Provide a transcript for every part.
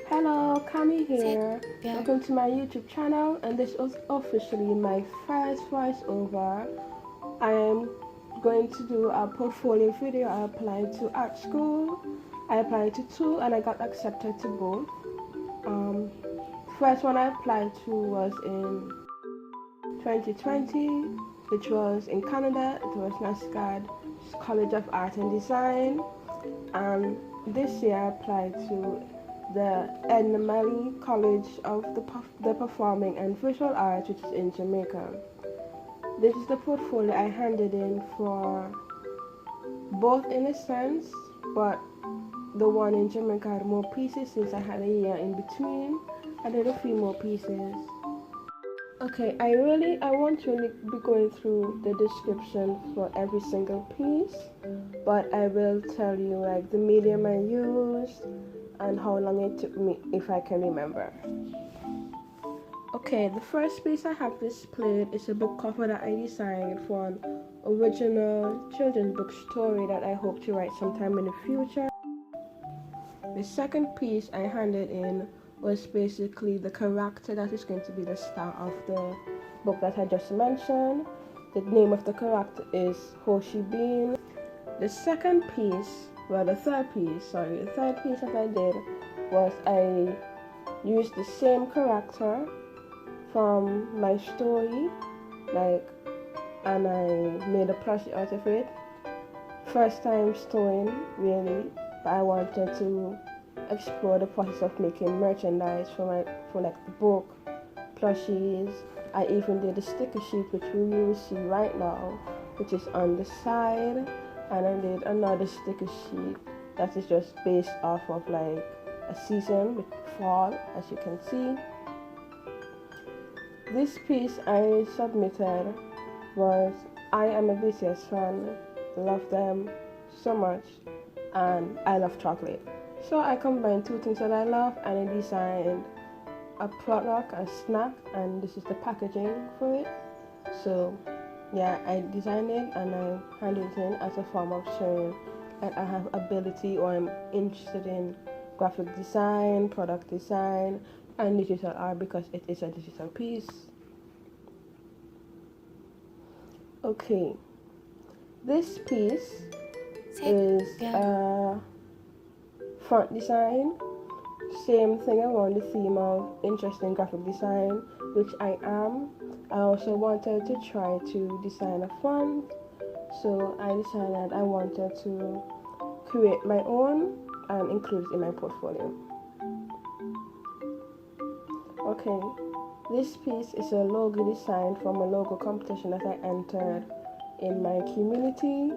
Hello, Kami here. Welcome to my YouTube channel, and this is officially my first voiceover. I am going to do a portfolio video. I applied to art school. I applied to two and I got accepted to both. First one I applied to was in 2020, which was in Canada. It was NSCAD College of Art and Design. And this year I applied to the NSCAD College of the Performing and Visual Arts, which is in Jamaica. This is the portfolio I handed in for both in a sense, but the one in Jamaica had more pieces since I had a year in between. I did a few more pieces. Okay, I won't really be going through the description for every single piece, but I will tell you like the medium I used and how long it took me if I can remember. Okay, the first piece I have displayed is a book cover that I designed for an original children's book story that I hope to write sometime in the future. The second piece I handed in was basically the character that is going to be the star of the book that I just mentioned. The name of the character is Hoshi Bean. The third piece that I did was I used the same character from my story, and I made a plushie out of it. First time sewing, really, but I wanted to explore the process of making merchandise for like the book, plushies. I even did a sticker sheet, which you will see right now, which is on the side, and I did another sticker sheet that is just based off of like a season with fall, as you can see. This piece I submitted was I am a BTS fan, love them so much, and I love chocolate. So I combined two things that I love, and I designed a product, a snack, and this is the packaging for it. So yeah, I designed it and I handed it in as a form of showing that I have ability or I'm interested in graphic design, product design, and digital art because it is a digital piece. Okay, this piece is a front design, same thing around the theme of interesting graphic design, which I am. I also wanted to try to design a font, so I decided I wanted to create my own and include it in my portfolio. Okay, this piece is a logo design from a logo competition that I entered in my community.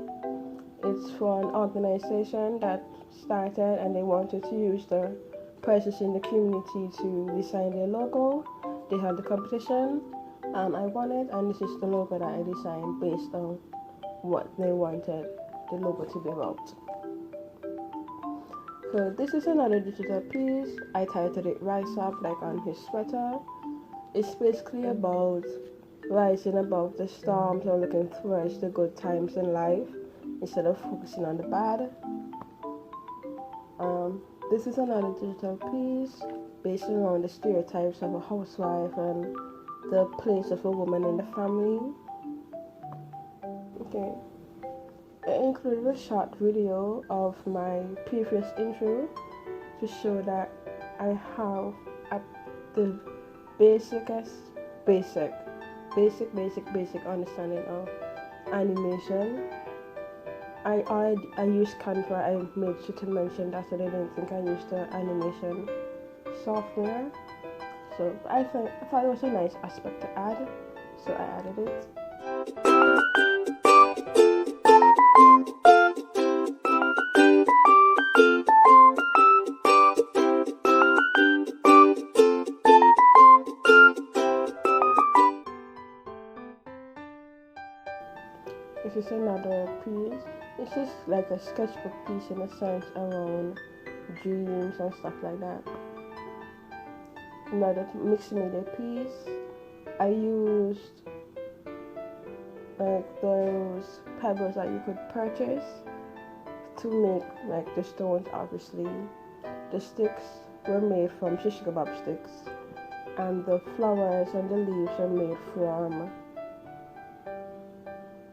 It's for an organization that started and they wanted to use the persons in the community to design their logo. They had the competition and I won it, and this is the logo that I designed based on what they wanted the logo to be about. So this is another digital piece. I titled it Rise Up, like on his sweater. It's basically about rising above the storms or looking towards the good times in life instead of focusing on the bad. This is another digital piece based around the stereotypes of a housewife and the place of a woman in the family. Okay. It included a short video of my previous intro to show that I have the basic understanding of animation. I used Canva. I made sure to mention that, so they didn't think I used the animation software. So I thought it was a nice aspect to add, so I added it. This is another piece. It's just like a sketchbook piece in a sense around dreams and stuff like that. Another mixed media piece. I used like those pebbles that you could purchase to make like the stones. Obviously, the sticks were made from shish kebab sticks, and the flowers and the leaves are made from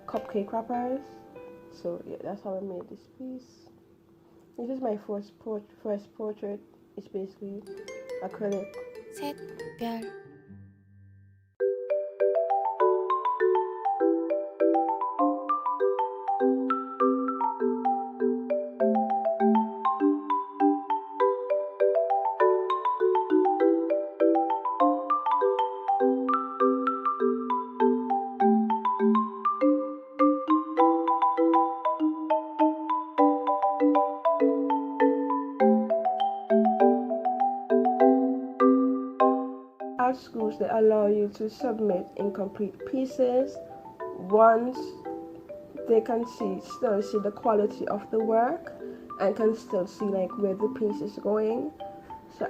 cupcake wrappers. So yeah, that's how I made this piece. This is my first portrait. It's basically acrylic. 샛별 Art schools, they allow you to submit incomplete pieces once they can still see the quality of the work and can still see like where the piece is going. So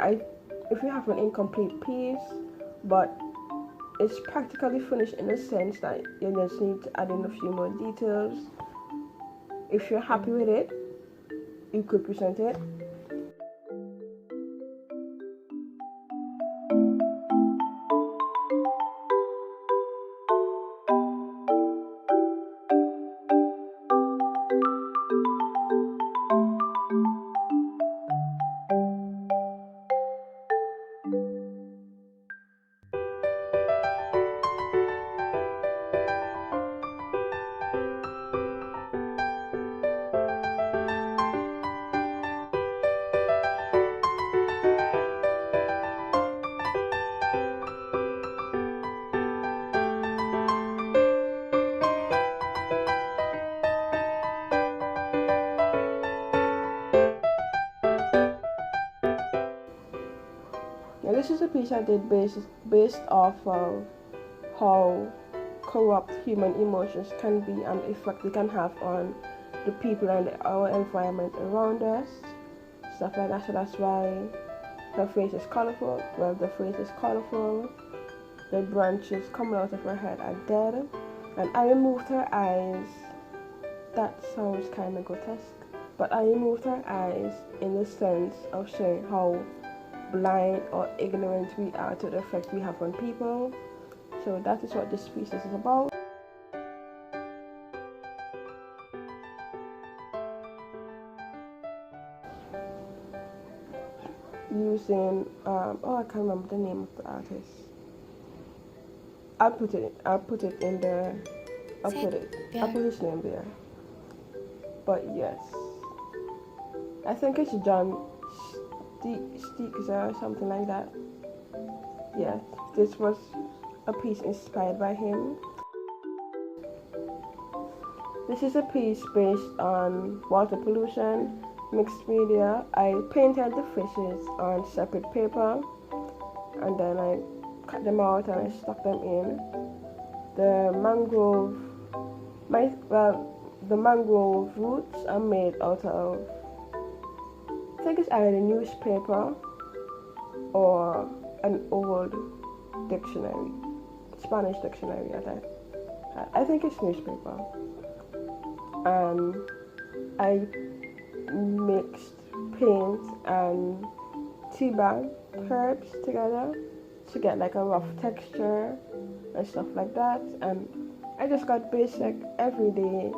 if you have an incomplete piece but it's practically finished in the sense that you just need to add in a few more details, if you're happy with it, you could present it. Now this is a piece I did based off of how corrupt human emotions can be and the effect they can have on the people and our environment around us, stuff like that. So that's why her face is colorful. Well, the face is colorful. The branches coming out of her head are dead, and I removed her eyes. That sounds kind of grotesque, but I removed her eyes in the sense of showing how blind or ignorant we are to the effect we have on people. So that is what this piece is about. Using I can't remember the name of the artist. I'll put it in the I'll put his name there. But yes, I think it's John Steeks or something like that. Yeah, this was a piece inspired by him. This is a piece based on water pollution, mixed media. I painted the fishes on separate paper and then I cut them out and I stuck them in. The mangrove roots are made out of, I think it's either a newspaper or an old dictionary, Spanish dictionary. I think it's newspaper. And I mixed paint and tea bag herbs together to get like a rough texture and stuff like that. And I just got basic everyday,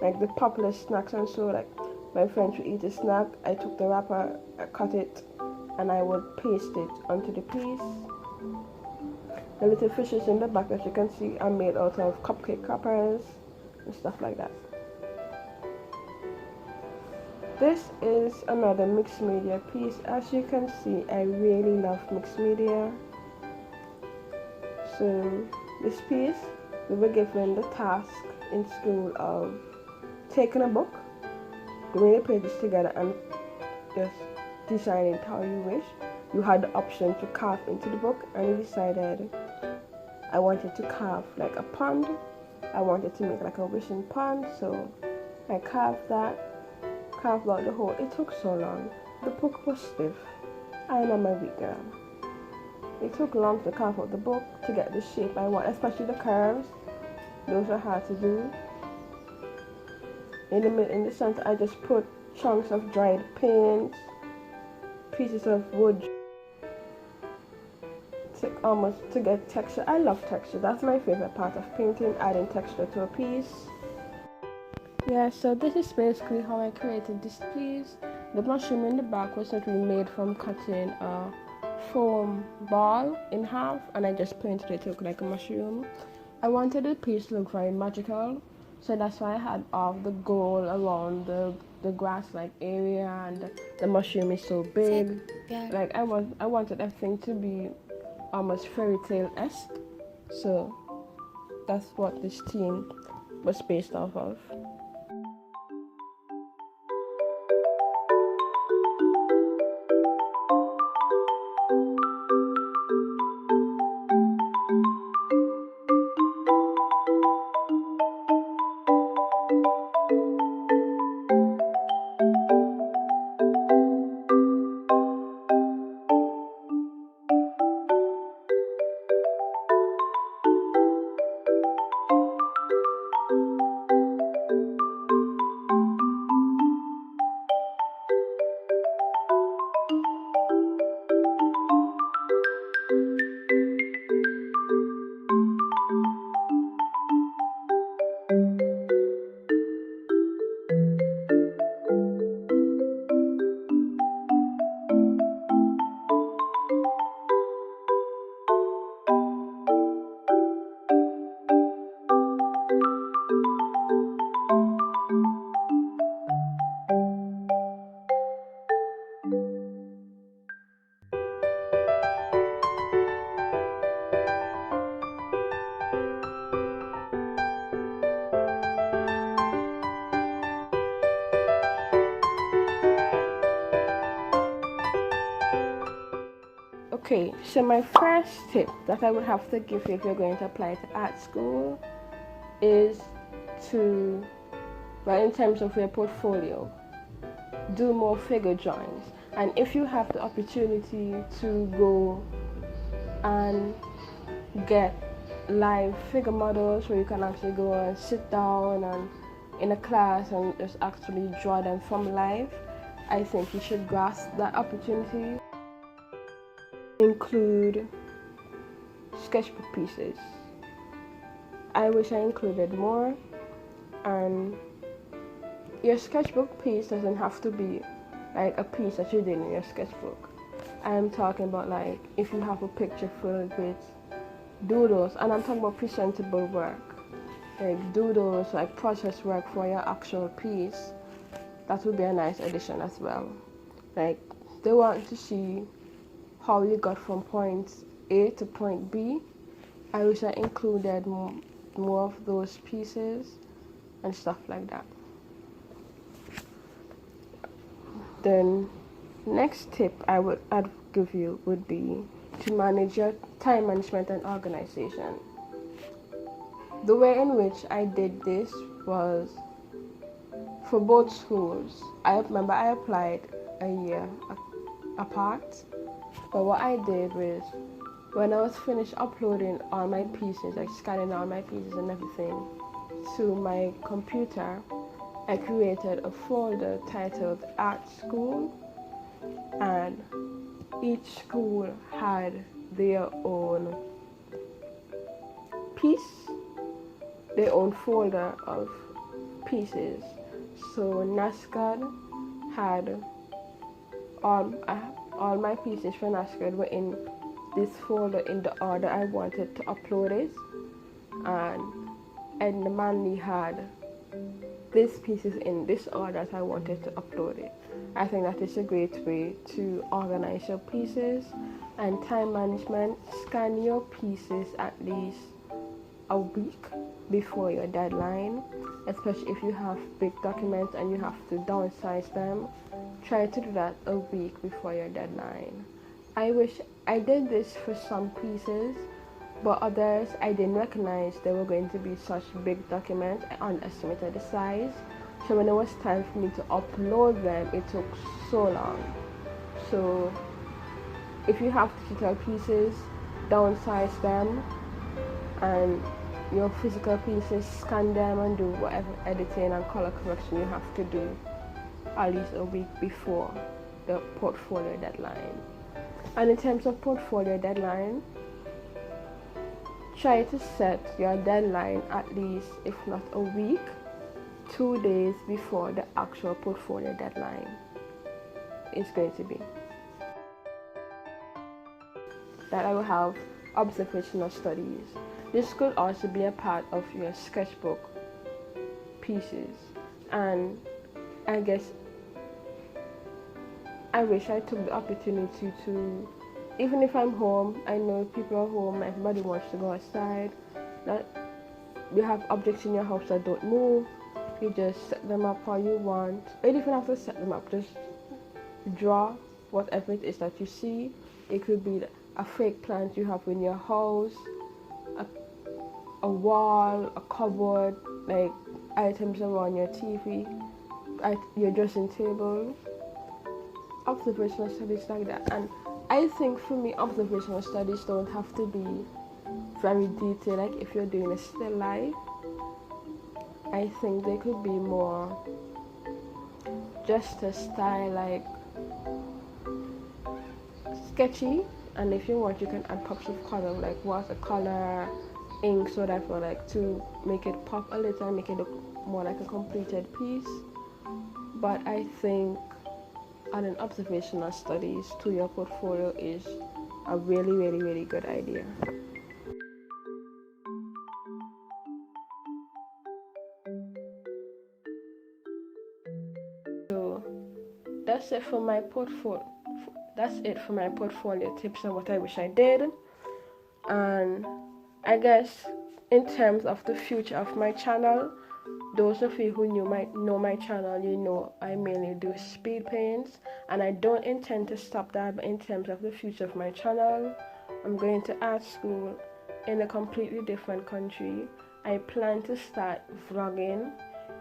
like the popular snacks. And so like my friends would eat a snack, I took the wrapper, I cut it, and I would paste it onto the piece. The little fishes in the back, as you can see, are made out of cupcake wrappers and stuff like that. This is another mixed media piece. As you can see, I really love mixed media. So this piece, we were given the task in school of taking a book, doing the pages together and just designing it how you wish. You had the option to carve into the book, and you decided I wanted to carve like a pond. I wanted to make like a wishing pond, so I carved out the hole. It took so long. The book was stiff. I am a weak girl. It took long to carve out the book to get the shape I want, especially the curves. those are hard to do. In the center, I just put chunks of dried paint, pieces of wood to get texture. I love texture. That's my favorite part of painting, adding texture to a piece. Yeah, so this is basically how I created this piece. The mushroom in the back was certainly made from cutting a foam ball in half, and I just painted it to look like a mushroom. I wanted the piece to look very magical, so that's why I had all the gold around the grass-like area, and the mushroom is so big. Like I wanted everything to be almost fairy tale-esque, so that's what this theme was based off of. Okay, so my first tip that I would have to give you if you're going to apply to art school is to, well, in terms of your portfolio, do more figure drawings. And if you have the opportunity to go and get live figure models where you can actually go and sit down and in a class and just actually draw them from life, I think you should grasp that opportunity. Include sketchbook pieces. I wish I included more, and your sketchbook piece doesn't have to be like a piece that you did in your sketchbook. I'm talking about like if you have a picture filled with doodles, and I'm talking about presentable work, like doodles, like process work for your actual piece. That would be a nice addition as well. Like they want to see how you got from point A to point B. I wish I included more of those pieces and stuff like that. Then next tip I'd give you would be to manage your time management and organization. The way in which I did this was for both schools. I remember I applied a year apart. But what I did was, when I was finished uploading all my pieces, like scanning all my pieces and everything to my computer, I created a folder titled Art School, and each school had their own piece, their own folder of pieces. So NSCAD had all my pieces for NSCAD were in this folder in the order I wanted to upload it, and the Manly had these pieces in this order as I wanted to upload it. I think that is a great way to organize your pieces. And time management, scan your pieces at least a week before your deadline, especially if you have big documents and you have to downsize them. Try to do that a week before your deadline. I wish I did this for some pieces, but others I didn't recognize they were going to be such big documents. I underestimated the size, so when it was time for me to upload them, it took so long. So if you have digital pieces, downsize them and your physical pieces, scan them and do whatever editing and color correction you have to do at least a week before the portfolio deadline. And in terms of portfolio deadline, try to set your deadline at least, if not a week, 2 days before the actual portfolio deadline is going to be. That I will have observational studies. This could also be a part of your sketchbook pieces. And I guess I wish I took the opportunity to, even if I'm home, I know people are home, everybody wants to go outside, that you have objects in your house that don't move, you just set them up how you want. You don't even have to set them up, just draw whatever it is that you see. It could be a fake plant you have in your house, a wall, a cupboard, like items around your TV, your dressing table, observational studies like that. And I think for me, observational studies don't have to be very detailed. Like if you're doing a still life, I think they could be more just a style, like sketchy. And if you want, you can add pops of color, like watercolor, ink, so that for like to make it pop a little and make it look more like a completed piece. But I think adding observational studies to your portfolio is a really, really, really good idea. So that's it for my portfolio. That's it for my portfolio tips and what I wish I did. And I guess in terms of the future of my channel, those of you who know my channel, you know I mainly do speed paints, and I don't intend to stop that. But in terms of the future of my channel, I'm going to art school in a completely different country. I plan to start vlogging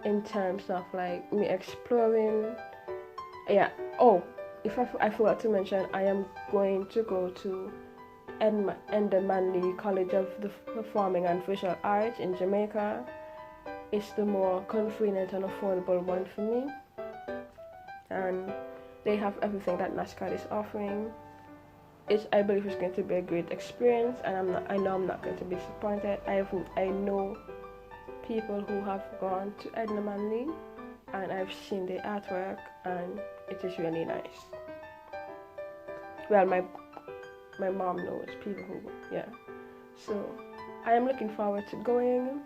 in terms of like me exploring. Yeah. Oh, if I forgot to mention, I am going to go to NSCAD College of the Performing and Visual Arts in Jamaica. It's the more convenient and affordable one for me, and they have everything that NSCAD is offering. I believe it's going to be a great experience, and I know I'm not going to be disappointed. I know people who have gone to Edna Manley, and I've seen the artwork, and it is really nice. Well, my mom knows people who, yeah. So I am looking forward to going,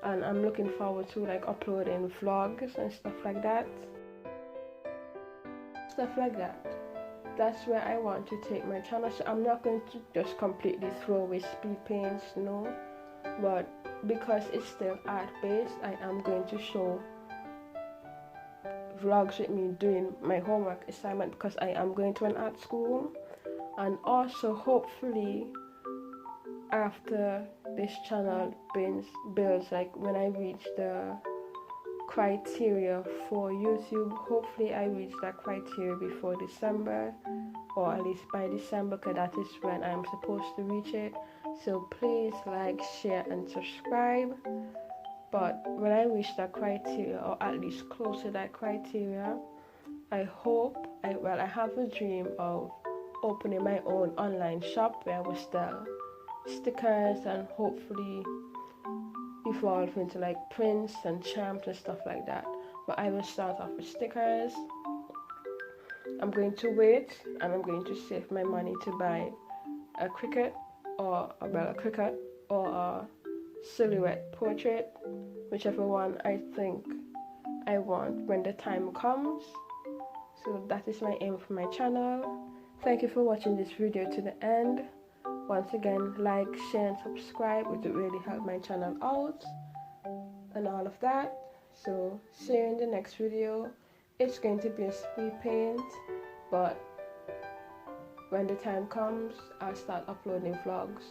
and I'm looking forward to like uploading vlogs and stuff like that. That's where I want to take my channel. So I'm not going to just completely throw away speed paints, no. But because it's still art based, I am going to show vlogs with me doing my homework assignment, because I am going to an art school. And also hopefully after this channel builds, like when I reach the criteria for YouTube, hopefully I reach that criteria before December, or at least by December, because that is when I'm supposed to reach it. So please like, share and subscribe. But when I reach that criteria, or at least close to that criteria, I have a dream of opening my own online shop where I will sell stickers and hopefully evolve into like prints and charms and stuff like that. But I will start off with stickers. I'm going to wait, and I'm going to save my money to buy a cricket or a silhouette portrait, whichever one I think I want when the time comes. So that is my aim for my channel. Thank you for watching this video to the end. Once again, like, share and subscribe. It would really help my channel out and all of that. So see you in the next video. It's going to be a speed paint, but when the time comes, I'll start uploading vlogs.